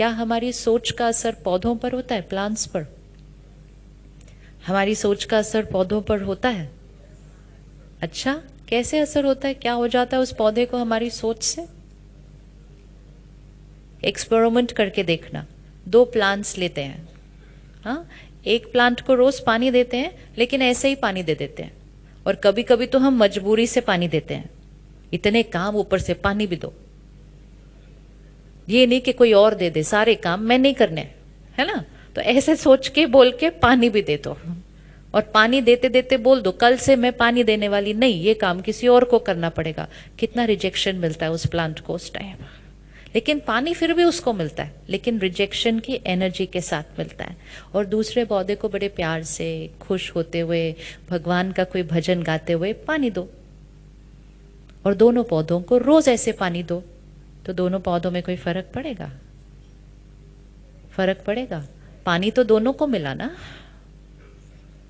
क्या हमारी सोच का असर पौधों पर होता है, प्लांट्स पर? हमारी सोच का असर पौधों पर होता है? अच्छा, कैसे असर होता है? क्या हो जाता है उस पौधे को हमारी सोच से? एक्सपेरिमेंट करके देखना। 2 प्लांट्स लेते हैं, हाँ, एक प्लांट को रोज पानी देते हैं, लेकिन ऐसे ही पानी दे देते हैं, और कभी कभी तो हम मजबूरी से पानी देते हैं, इतने काम ऊपर से पानी भी दो। ये नहीं कि कोई और दे दे, सारे काम मैं नहीं करने, है ना? तो ऐसे सोच के बोल के पानी भी दे दो, और पानी देते देते बोल दो कल से मैं पानी देने वाली नहीं, ये काम किसी और को करना पड़ेगा। कितना रिजेक्शन मिलता है उस प्लांट को उस टाइम, लेकिन पानी फिर भी उसको मिलता है, लेकिन रिजेक्शन की एनर्जी के साथ मिलता है। और दूसरे पौधे को बड़े प्यार से, खुश होते हुए, भगवान का कोई भजन गाते हुए पानी दो, और दोनों पौधों को रोज ऐसे पानी दो, तो दोनों पौधों में कोई फर्क पड़ेगा? फर्क पड़ेगा? पानी तो दोनों को मिला ना,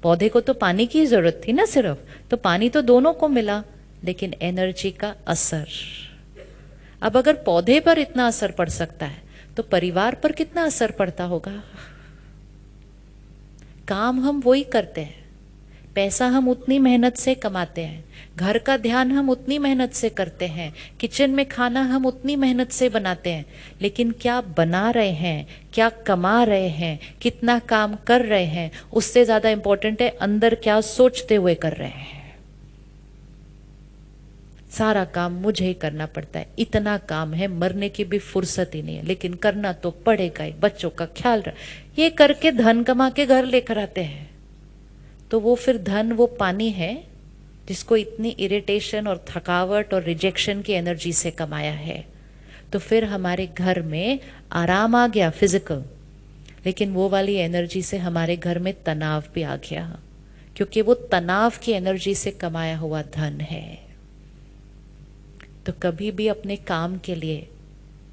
पौधे को तो पानी की जरूरत थी ना सिर्फ, तो पानी तो दोनों को मिला, लेकिन एनर्जी का असर। अब अगर पौधे पर इतना असर पड़ सकता है, तो परिवार पर कितना असर पड़ता होगा? काम हम वही करते हैं, पैसा हम उतनी मेहनत से कमाते हैं, घर का ध्यान हम उतनी मेहनत से करते हैं, किचन में खाना हम उतनी मेहनत से बनाते हैं, लेकिन क्या बना रहे हैं, क्या कमा रहे हैं, कितना काम कर रहे हैं, उससे ज्यादा इंपॉर्टेंट है अंदर क्या सोचते हुए कर रहे हैं। सारा काम मुझे ही करना पड़ता है, इतना काम है, मरने की भी फुर्सत ही नहीं है, लेकिन करना तो पड़ेगा ही, बच्चों का ख्याल रख, ये करके धन कमा के घर लेकर आते हैं। तो वो फिर धन वो पानी है जिसको इतनी इरिटेशन और थकावट और रिजेक्शन की एनर्जी से कमाया है। तो फिर हमारे घर में आराम आ गया फिजिकल, लेकिन वो वाली एनर्जी से हमारे घर में तनाव भी आ गया, क्योंकि वो तनाव की एनर्जी से कमाया हुआ धन है। तो कभी भी अपने काम के लिए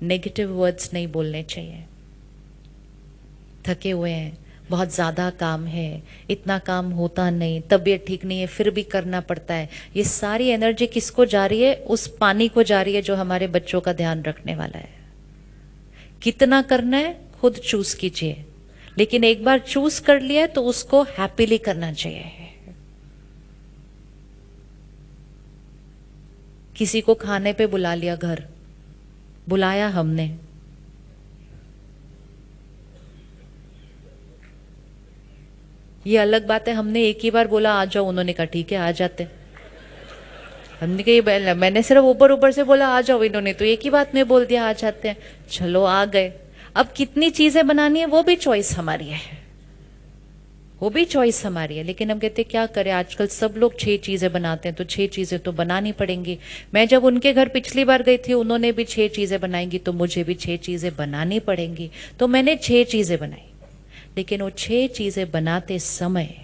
नेगेटिव वर्ड्स नहीं बोलने चाहिए। थके हुए हैं, बहुत ज़्यादा काम है, इतना काम होता नहीं, तबीयत ठीक नहीं है फिर भी करना पड़ता है, ये सारी एनर्जी किसको जा रही है? उस पानी को जा रही है जो हमारे बच्चों का ध्यान रखने वाला है। कितना करना है खुद चूज कीजिए, लेकिन एक बार चूज कर लिया है तो उसको हैप्पीली करना चाहिए। किसी को खाने पे बुला लिया, घर बुलाया हमने, ये अलग बात है, हमने एक ही बार बोला आ जाओ, उन्होंने कहा ठीक है आ जाते। हमने कहा मैंने सिर्फ ऊपर ऊपर से बोला आ जाओ, इन्होंने तो एक ही बात में बोल दिया आ जाते हैं, चलो आ गए। अब कितनी चीजें बनानी है वो भी चॉइस हमारी है, वो भी चॉइस हमारी है, लेकिन हम कहते क्या करें, आजकल सब लोग 6 चीजें बनाते हैं, तो 6 चीजें तो बनानी पड़ेंगी। मैं जब उनके घर पिछली बार गई थी, उन्होंने भी 6 चीजें बनाएंगी, तो मुझे भी 6 चीजें बनानी पड़ेंगी। तो मैंने 6 चीजें बनाई, लेकिन वो 6 चीजें बनाते समय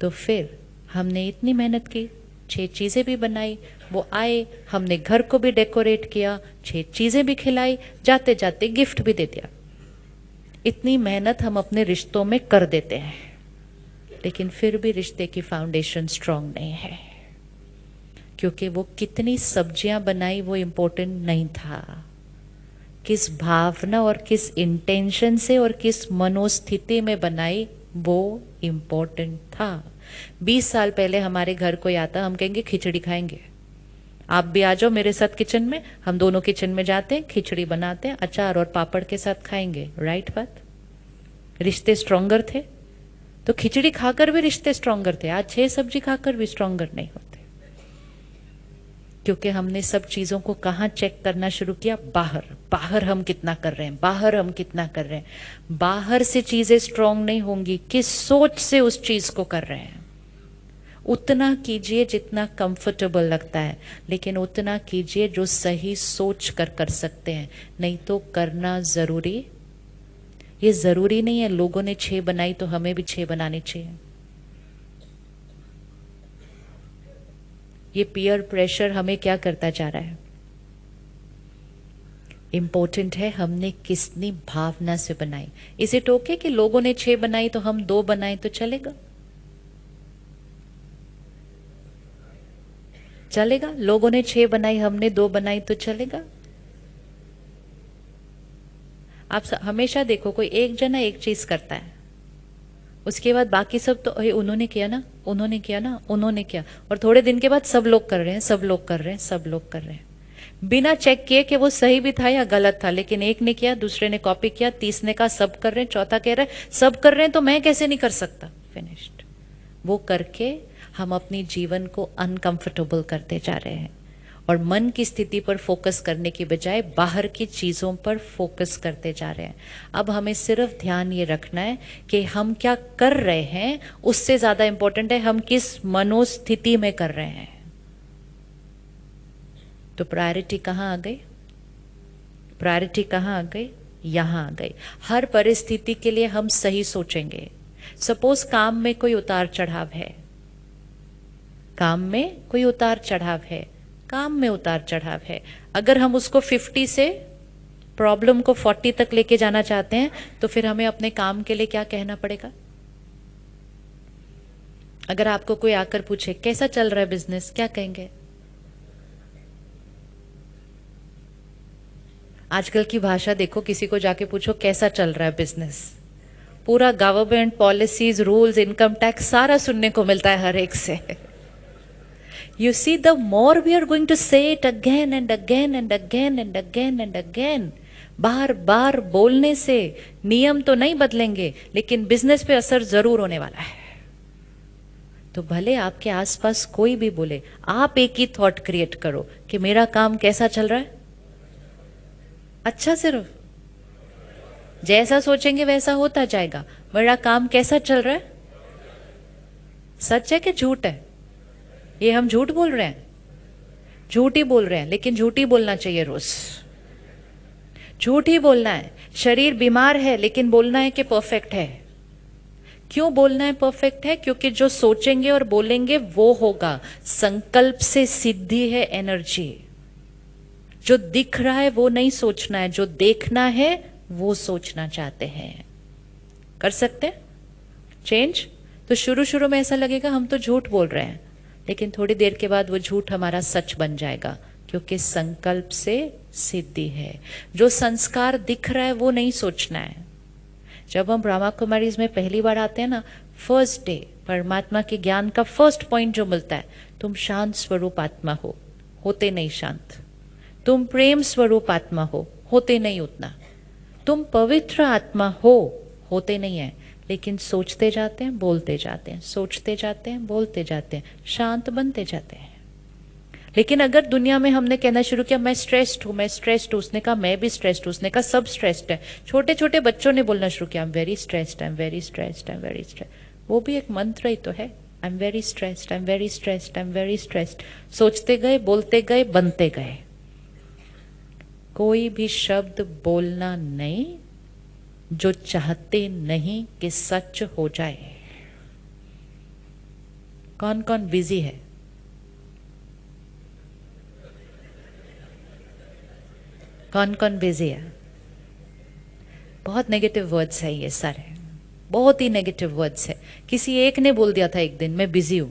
तो फिर हमने इतनी मेहनत की, 6 चीजें भी बनाई, वो आए, हमने घर को भी डेकोरेट किया, 6 चीजें भी खिलाई, जाते जाते गिफ्ट भी दे दिया। इतनी मेहनत हम अपने रिश्तों में कर देते हैं, लेकिन फिर भी रिश्ते की फाउंडेशन स्ट्रांग नहीं है, क्योंकि वो कितनी सब्जियां बनाई वो इम्पोर्टेंट नहीं था, किस भावना और किस इंटेंशन से और किस मनोस्थिति में बनाई वो इम्पोर्टेंट था। 20 साल पहले हमारे घर कोई आता, हम कहेंगे खिचड़ी खाएंगे, आप भी आ जाओ मेरे साथ किचन में, हम दोनों किचन में जाते हैं, खिचड़ी बनाते हैं, अचार और पापड़ के साथ खाएंगे। राइट बात? रिश्ते स्ट्रॉन्गर थे, तो खिचड़ी खाकर भी रिश्ते स्ट्रॉन्गर थे। आज 6 सब्जी खाकर भी स्ट्रॉन्गर नहीं होते, क्योंकि हमने सब चीजों को कहाँ चेक करना शुरू किया? बाहर, बाहर हम कितना कर रहे हैं, बाहर हम कितना कर रहे हैं। बाहर से चीजें स्ट्रांग नहीं होंगी, किस सोच से उस चीज को कर रहे हैं। उतना कीजिए जितना कंफर्टेबल लगता है, लेकिन उतना कीजिए जो सही सोच कर सकते हैं, नहीं तो करना जरूरी। ये जरूरी नहीं है लोगों ने 6 बनाई तो हमें भी 6 बनानी चाहिए। ये पीयर प्रेशर हमें क्या करता जा रहा है? इंपॉर्टेंट है हमने किसनी भावना से बनाई। इज इट ओके कि लोगों ने 6 बनाई तो हम 2 बनाए तो चलेगा? चलेगा? लोगों ने 6 बनाई, हमने 2 बनाई तो चलेगा? आप हमेशा देखो, कोई एक जना एक चीज करता है, उसके बाद बाकी सब तो उन्होंने किया ना, उन्होंने किया ना, उन्होंने किया, और थोड़े दिन के बाद सब लोग कर रहे हैं, सब लोग कर रहे हैं, सब लोग कर रहे हैं, बिना चेक किए कि वो सही भी था या गलत था। लेकिन एक ने किया, दूसरे ने कॉपी किया, तीसरे का सब कर रहे हैं, चौथा कह रहा है सब कर रहे हैं तो मैं कैसे नहीं कर सकता। फिनिश्ड। वो करके हम अपनी जीवन को अनकंफर्टेबल करते जा रहे हैं और मन की स्थिति पर फोकस करने की बजाय बाहर की चीजों पर फोकस करते जा रहे हैं। अब हमें सिर्फ ध्यान ये रखना है कि हम क्या कर रहे हैं, उससे ज्यादा इंपॉर्टेंट है हम किस मनोस्थिति में कर रहे हैं। तो प्रायोरिटी कहाँ आ गई? प्रायोरिटी कहाँ आ गई? यहां आ गई। हर परिस्थिति के लिए हम सही सोचेंगे। सपोज काम में कोई उतार चढ़ाव है, काम में कोई उतार चढ़ाव है, काम में उतार चढ़ाव है, अगर हम उसको 50 से प्रॉब्लम को 40 तक लेके जाना चाहते हैं तो फिर हमें अपने काम के लिए क्या कहना पड़ेगा? अगर आपको कोई आकर पूछे कैसा चल रहा है बिजनेस, क्या कहेंगे? आजकल की भाषा देखो, किसी को जाके पूछो कैसा चल रहा है बिजनेस, पूरा government policies, rules, income tax सारा सुनने को मिलता है हर एक से। You see, the more we are going to say it again and again and again and again and again, बार बार बोलने से नियम तो नहीं बदलेंगे लेकिन बिजनेस पे असर जरूर होने वाला है। तो भले आपके आसपास कोई भी बोले, आप एक ही थॉट क्रिएट करो कि मेरा काम कैसा चल रहा है, अच्छा, सिर्फ जैसा सोचेंगे वैसा होता जाएगा। मेरा काम कैसा चल रहा है? सच है कि झूठ है? ये हम झूठ बोल रहे हैं, झूठ ही बोल रहे हैं, लेकिन झूठ ही बोलना चाहिए रोज, झूठ ही बोलना है। शरीर बीमार है लेकिन बोलना है कि परफेक्ट है। क्यों बोलना है परफेक्ट है? क्योंकि जो सोचेंगे और बोलेंगे वो होगा। संकल्प से सिद्धि है एनर्जी। जो दिख रहा है वो नहीं सोचना है, जो देखना है वो सोचना चाहते हैं। कर सकते हैं चेंज? तो शुरू शुरू में ऐसा लगेगा हम तो झूठ बोल रहे हैं, लेकिन थोड़ी देर के बाद वो झूठ हमारा सच बन जाएगा, क्योंकि संकल्प से सिद्धि है। जो संस्कार दिख रहा है वो नहीं सोचना है। जब हम ब्रह्मा कुमारीज में पहली बार आते हैं ना, फर्स्ट डे परमात्मा के ज्ञान का फर्स्ट पॉइंट जो मिलता है, तुम शांत स्वरूप आत्मा हो, होते नहीं शांत। तुम प्रेम स्वरूप आत्मा हो, होते नहीं उतना। तुम पवित्र आत्मा हो, होते नहीं है, लेकिन सोचते जाते हैं, बोलते जाते हैं, सोचते जाते हैं, बोलते जाते हैं, शांत बनते जाते हैं। लेकिन अगर दुनिया में हमने कहना शुरू किया मैं स्ट्रेस्ड हूं, मैं स्ट्रेस्ड हूं, उसने कहा मैं भी स्ट्रेस्ड हूं, उसने कहा सब स्ट्रेस्ड है। छोटे छोटे बच्चों ने बोलना शुरू किया I am very stressed, I am very stressed, I am very stressed. वो भी एक मंत्र ही तो है, I am very stressed, I am very stressed, I am very stressed. सोचते गए, बोलते गए, बनते गए। कोई भी शब्द बोलना नहीं जो चाहते नहीं कि सच हो जाए। कौन कौन बिजी है? कौन कौन बिजी है? बहुत नेगेटिव वर्ड्स है ये सारे, बहुत ही नेगेटिव वर्ड्स है। किसी एक ने बोल दिया था एक दिन मैं बिजी हूं,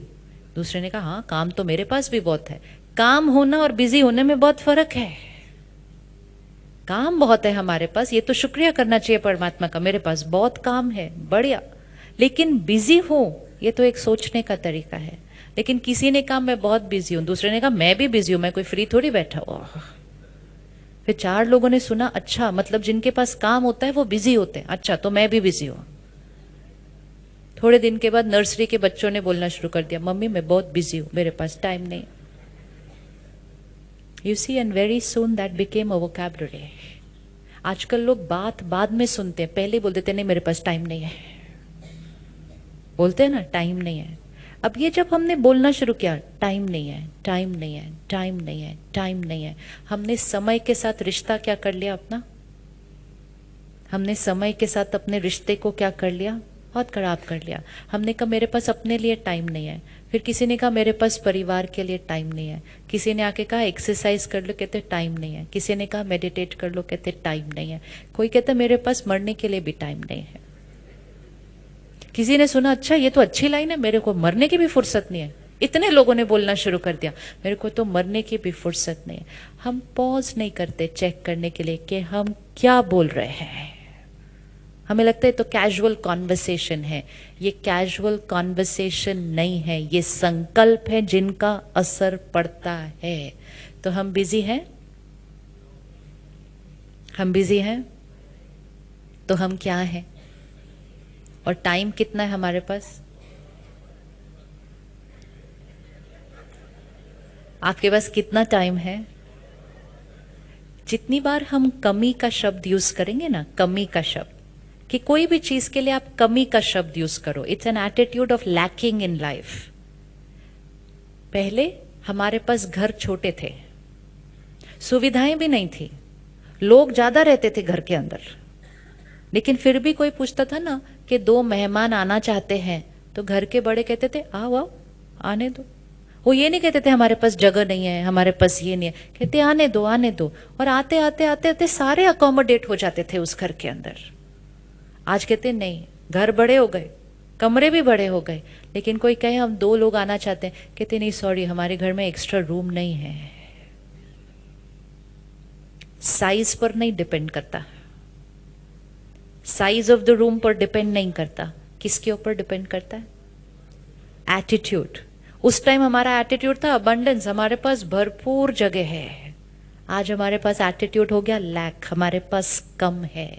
दूसरे ने कहा हाँ काम तो मेरे पास भी बहुत है। काम होना और बिजी होने में बहुत फर्क है। काम बहुत है हमारे पास, ये तो शुक्रिया करना चाहिए परमात्मा का, मेरे पास बहुत काम है, बढ़िया। लेकिन बिजी हूं, ये तो एक सोचने का तरीका है। लेकिन किसी ने कहा मैं बहुत बिजी हूं, दूसरे ने कहा मैं भी बिजी हूं, मैं कोई फ्री थोड़ी बैठा हुआ। फिर 4 लोगों ने सुना अच्छा मतलब जिनके पास काम होता है वो बिजी होते हैं, अच्छा तो मैं भी बिजी हूं। थोड़े दिन के बाद नर्सरी के बच्चों ने बोलना शुरू कर दिया मम्मी मैं बहुत बिजी हूं, मेरे पास टाइम नहीं। You see, and very soon that became a vocabulary. आजकल लोग बात बाद में सुनते हैं, पहले बोल देते नहीं मेरे पास टाइम नहीं है, बोलते हैं ना टाइम नहीं है। अब ये जब हमने बोलना शुरू किया टाइम नहीं है, टाइम नहीं है, टाइम नहीं है, टाइम नहीं है, हमने समय के साथ रिश्ता क्या कर लिया अपना? हमने समय के साथ अपने रिश्ते को क्या कर लिया? बहुत खराब कर लिया। हमने कहा मेरे पास अपने लिए टाइम नहीं है, फिर किसी ने कहा मेरे पास परिवार के लिए टाइम नहीं है, किसी ने आके कहा एक्सरसाइज कर लो, कहते टाइम नहीं है, किसी ने कहा मेडिटेट कर लो, कहते टाइम नहीं है, कोई कहता मेरे पास मरने के लिए भी टाइम नहीं है। किसी ने सुना अच्छा ये तो अच्छी लाइन है, मेरे को मरने की भी फुर्सत नहीं है, इतने लोगों ने बोलना शुरू कर दिया, मेरे को तो मरने की भी फुर्सत नहीं है। हम पॉज नहीं करते चेक करने के लिए कि हम क्या बोल रहे हैं। हमें लगता है तो कैजुअल कॉन्वर्सेशन है, ये कैजुअल कॉन्वर्सेशन नहीं है, ये संकल्प है जिनका असर पड़ता है। तो हम बिजी हैं, हम बिजी हैं, तो हम क्या हैं? और टाइम कितना है हमारे पास? आपके पास कितना टाइम है? जितनी बार हम कमी का शब्द यूज करेंगे ना, कमी का शब्द, कि कोई भी चीज के लिए आप कमी का शब्द यूज करो, it's an attitude of lacking in life. पहले हमारे पास घर छोटे थे, सुविधाएं भी नहीं थी, लोग ज्यादा रहते थे घर के अंदर, लेकिन फिर भी कोई पूछता था ना कि 2 मेहमान आना चाहते हैं, तो घर के बड़े कहते थे आओ आओ, आने दो। वो ये नहीं कहते थे हमारे पास जगह नहीं है, हमारे पास ये नहीं है, कहते आने दो आने दो। और आते आते आते आते सारे अकोमोडेट हो जाते थे उस घर के अंदर। आज कहते नहीं, घर बड़े हो गए, कमरे भी बड़े हो गए, लेकिन कोई कहे हम 2 लोग आना चाहते हैं, कहते नहीं सॉरी, हमारे घर में एक्स्ट्रा रूम नहीं है। साइज पर नहीं डिपेंड करता, साइज ऑफ द रूम पर डिपेंड नहीं करता, किसके ऊपर डिपेंड करता है? एटीट्यूड। उस टाइम हमारा एटीट्यूड था अबंडेंस, हमारे पास भरपूर जगह है। आज हमारे पास एटीट्यूड हो गया लैक, हमारे पास कम है।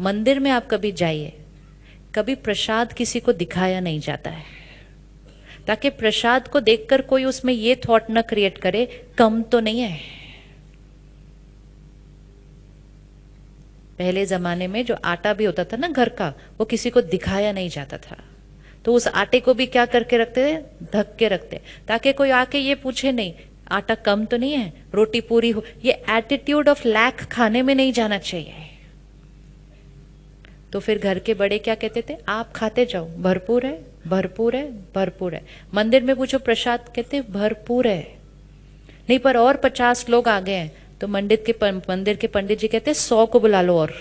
मंदिर में आप कभी जाइए, कभी प्रसाद किसी को दिखाया नहीं जाता है, ताकि प्रसाद को देखकर कोई उसमें ये थॉट न क्रिएट करे कम तो नहीं है। पहले जमाने में जो आटा भी होता था ना घर का, वो किसी को दिखाया नहीं जाता था, तो उस आटे को भी क्या करके रखते थे? ढक के रखते, ताकि कोई आके ये पूछे नहीं आटा कम तो नहीं है, रोटी पूरी हो। ये एटीट्यूड ऑफ लैक खाने में नहीं जाना चाहिए। तो फिर घर के बड़े क्या कहते थे? आप खाते जाओ, भरपूर है भरपूर है भरपूर है। मंदिर में पूछो प्रसाद, कहते भरपूर है। नहीं पर और 50 लोग आ गए हैं, तो मंदिर के पंडित जी कहते 100 को बुला लो और।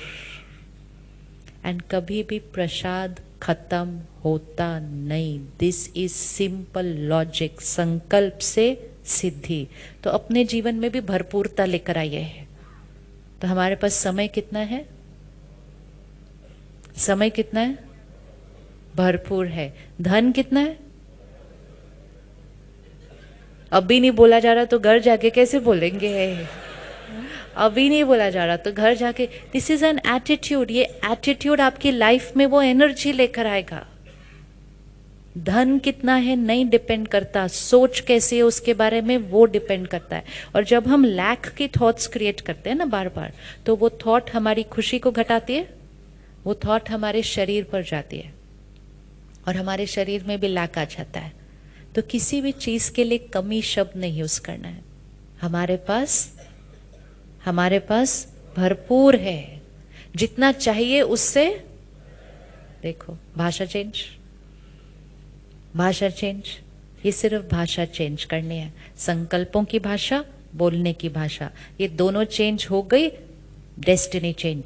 एंड कभी भी प्रसाद खत्म होता नहीं। दिस इज सिंपल लॉजिक, संकल्प से सिद्धि। तो अपने जीवन में भी भरपूरता लेकर आइए। तो हमारे पास समय कितना है? समय कितना है? भरपूर है। धन कितना है? अभी नहीं बोला जा रहा तो घर जाके कैसे बोलेंगे? अभी नहीं बोला जा रहा तो घर जाके। This is an attitude. ये एटीट्यूड आपकी लाइफ में वो एनर्जी लेकर आएगा। धन कितना है नहीं डिपेंड करता, सोच कैसी है उसके बारे में वो डिपेंड करता है। और जब हम लैक की थॉट्स क्रिएट करते हैं ना बार बार, तो वो थॉट हमारी खुशी को घटाती है, वो थॉट हमारे शरीर पर जाती है और हमारे शरीर में भी लैक आ जाता है। तो किसी भी चीज के लिए कमी शब्द नहीं यूज करना है। हमारे पास भरपूर है, जितना चाहिए उससे। देखो भाषा चेंज, ये सिर्फ भाषा चेंज करनी है। संकल्पों की भाषा, बोलने की भाषा, ये दोनों चेंज हो गई, डेस्टिनी चेंज,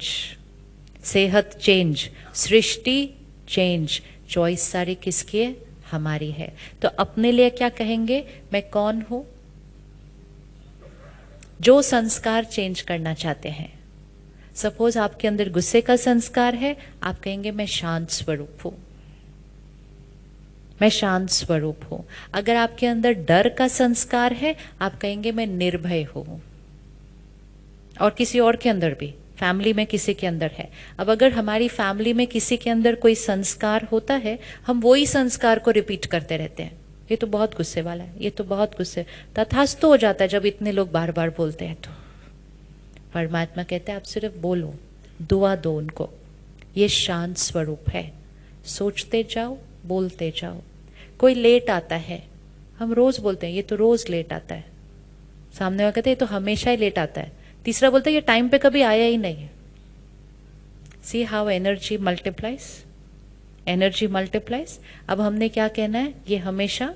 सेहत चेंज, सृष्टि चेंज। चॉइस सारी किसकी है? हमारी है। तो अपने लिए क्या कहेंगे? मैं कौन हूं? जो संस्कार चेंज करना चाहते हैं। सपोज आपके अंदर गुस्से का संस्कार है, आप कहेंगे मैं शांत स्वरूप हूं, मैं शांत स्वरूप हूं। अगर आपके अंदर डर का संस्कार है, आप कहेंगे मैं निर्भय हूं। और किसी और के अंदर भी, फैमिली में किसी के अंदर है। अब अगर हमारी फैमिली में किसी के अंदर कोई संस्कार होता है, हम वही संस्कार को रिपीट करते रहते हैं। ये तो बहुत गुस्से वाला है, ये तो बहुत गुस्से, तथास्तु हो जाता है जब इतने लोग बार बार बोलते हैं। तो परमात्मा कहते हैं आप सिर्फ बोलो, दुआ दो उनको, ये शांत स्वरूप है। सोचते जाओ, बोलते जाओ। कोई लेट आता है, हम रोज बोलते हैं ये तो रोज लेट आता है। सामने वाला कहते हैं ये तो हमेशा ही लेट आता है। तीसरा बोलता है ये टाइम पे कभी आया ही नहीं। See how energy multiplies, energy multiplies. अब हमने क्या कहना है? ये हमेशा,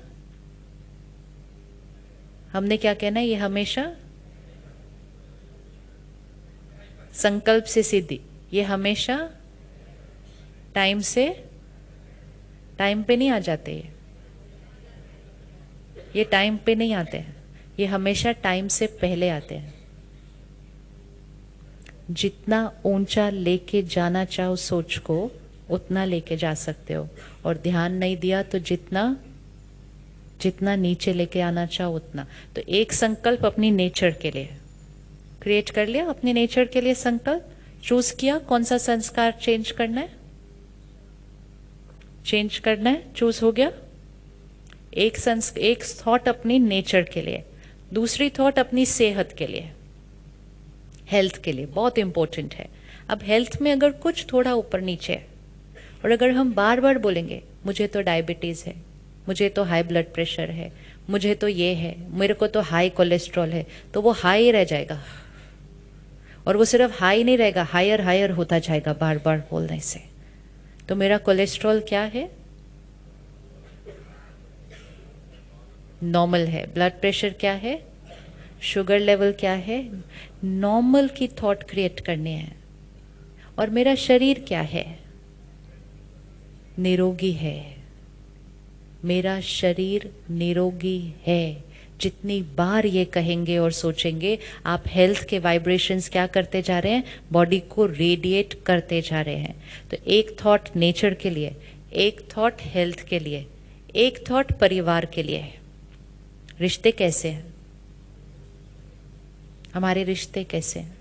हमने क्या कहना है? ये हमेशा संकल्प से सिद्धि, ये हमेशा टाइम से, टाइम पे नहीं आ जाते। ये टाइम पे नहीं आते हैं, ये हमेशा टाइम से पहले आते हैं। जितना ऊंचा लेके जाना चाहो सोच को उतना लेके जा सकते हो, और ध्यान नहीं दिया तो जितना जितना नीचे लेके आना चाहो उतना। तो एक संकल्प अपनी नेचर के लिए क्रिएट कर लिया, अपने नेचर के लिए संकल्प चूज किया, कौन सा संस्कार चेंज करना है, चेंज करना है, चूज हो गया। एक थॉट अपनी नेचर के लिए, दूसरी थॉट अपनी सेहत के लिए, हेल्थ के लिए, बहुत इंपॉर्टेंट है। अब हेल्थ में अगर कुछ थोड़ा ऊपर नीचे है, और अगर हम बार बार बोलेंगे मुझे तो डायबिटीज है, मुझे तो हाई ब्लड प्रेशर है, मुझे तो ये है, मेरे को तो हाई कोलेस्ट्रॉल है, तो वो हाई रह जाएगा। और वो सिर्फ हाई नहीं रहेगा, हायर हायर होता जाएगा बार बार बोलने से। तो मेरा कोलेस्ट्रॉल क्या है, नॉर्मल है। ब्लड प्रेशर क्या है, शुगर लेवल क्या है, नॉर्मल की थॉट क्रिएट करनी है। और मेरा शरीर क्या है, निरोगी है। मेरा शरीर निरोगी है। जितनी बार ये कहेंगे और सोचेंगे, आप हेल्थ के वाइब्रेशंस क्या करते जा रहे हैं, बॉडी को रेडिएट करते जा रहे हैं। तो एक थॉट नेचर के लिए, एक थॉट हेल्थ के लिए, एक थॉट परिवार के लिए। रिश्ते कैसे हैं, हमारे रिश्ते कैसे हैं,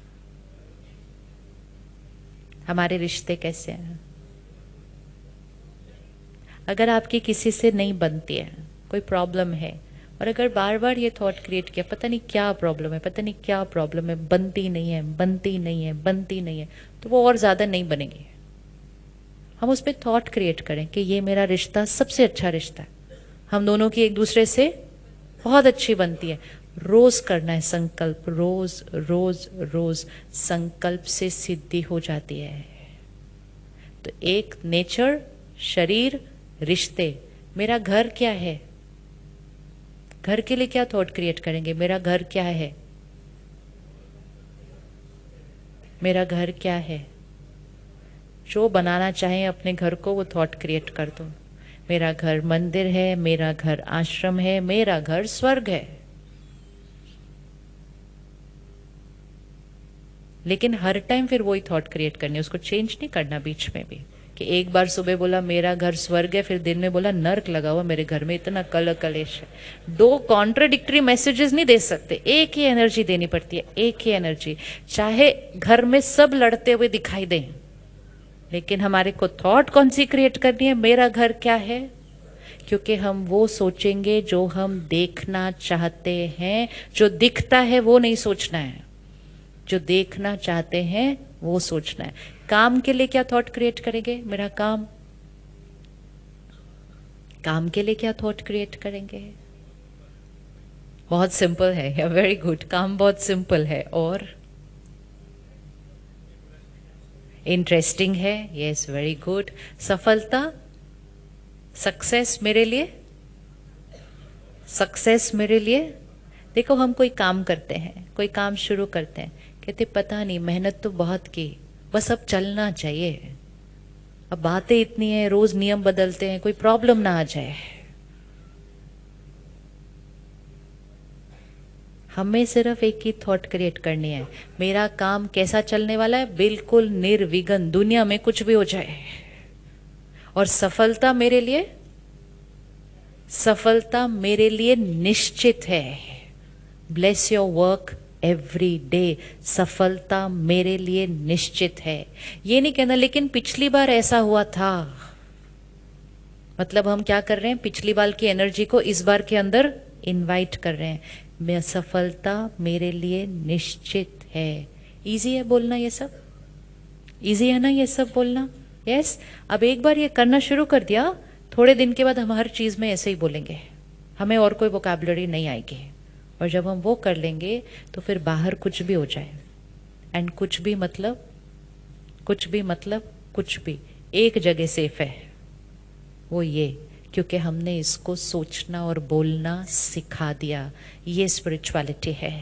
हमारे रिश्ते कैसे हैं। अगर आपकी किसी से नहीं बनती है, कोई प्रॉब्लम है, और अगर बार बार ये थॉट क्रिएट किया पता नहीं क्या प्रॉब्लम है, पता नहीं क्या प्रॉब्लम है, बनती नहीं है, बनती नहीं है, बनती नहीं है, तो वो और ज्यादा नहीं बनेगी। हम उस पर थॉट क्रिएट करें कि ये मेरा रिश्ता सबसे अच्छा रिश्ता है, हम दोनों की एक दूसरे से बहुत अच्छी बनती है। रोज करना है संकल्प, रोज रोज रोज संकल्प से सिद्धि हो जाती है। तो एक नेचर, शरीर, रिश्ते। मेरा घर क्या है, घर के लिए क्या थॉट क्रिएट करेंगे, मेरा घर क्या है, मेरा घर क्या है। जो बनाना चाहें अपने घर को वो थॉट क्रिएट कर दो। मेरा घर मंदिर है, मेरा घर आश्रम है, मेरा घर स्वर्ग है। लेकिन हर टाइम फिर वही थॉट क्रिएट करनी है, उसको चेंज नहीं करना बीच में भी। कि एक बार सुबह बोला मेरा घर स्वर्ग है, फिर दिन में बोला नर्क लगा हुआ मेरे घर में, इतना कल कलेश है। दो कॉन्ट्राडिक्टरी मैसेजेस नहीं दे सकते, एक ही एनर्जी देनी पड़ती है, एक ही एनर्जी। चाहे घर में सब लड़ते हुए दिखाई दें, लेकिन हमारे को थॉट कौन सी क्रिएट करनी है, मेरा घर क्या है। क्योंकि हम वो सोचेंगे जो हम देखना चाहते हैं। जो दिखता है वो नहीं सोचना है, जो देखना चाहते हैं वो सोचना है। काम के लिए क्या थॉट क्रिएट करेंगे, मेरा काम, काम के लिए क्या थॉट क्रिएट करेंगे। बहुत सिंपल है, वेरी गुड, काम बहुत सिंपल है। और इंटरेस्टिंग है, यस वेरी गुड। सफलता, सक्सेस मेरे लिए, सक्सेस मेरे लिए। देखो हम कोई काम करते हैं, कोई काम शुरू करते हैं, कहते पता नहीं मेहनत तो बहुत की, बस अब चलना चाहिए। अब बातें इतनी है, रोज नियम बदलते हैं, कोई प्रॉब्लम ना आ जाए। हमें सिर्फ एक ही थॉट क्रिएट करनी है, मेरा काम कैसा चलने वाला है, बिल्कुल निर्विघ्न, दुनिया में कुछ भी हो जाए। और सफलता मेरे लिए, सफलता मेरे लिए निश्चित है। Bless your work every day. सफलता मेरे लिए निश्चित है। ये नहीं कहना लेकिन पिछली बार ऐसा हुआ था। मतलब हम क्या कर रहे हैं, पिछली बार की एनर्जी को इस बार के अंदर इनवाइट कर रहे हैं। मैं, सफलता मेरे लिए निश्चित है। इजी है बोलना, ये सब इजी है ना, ये सब बोलना। यस, अब एक बार ये करना शुरू कर दिया, थोड़े दिन के बाद हम हर चीज में ऐसे ही बोलेंगे, हमें और कोई वोकैबुलरी नहीं आएगी। और जब हम वो कर लेंगे तो फिर बाहर कुछ भी हो जाए, एंड कुछ भी मतलब, कुछ भी मतलब कुछ भी एक जगह सेफ है, वो ये, क्योंकि हमने इसको सोचना और बोलना सिखा दिया। ये स्पिरिचुअलिटी है।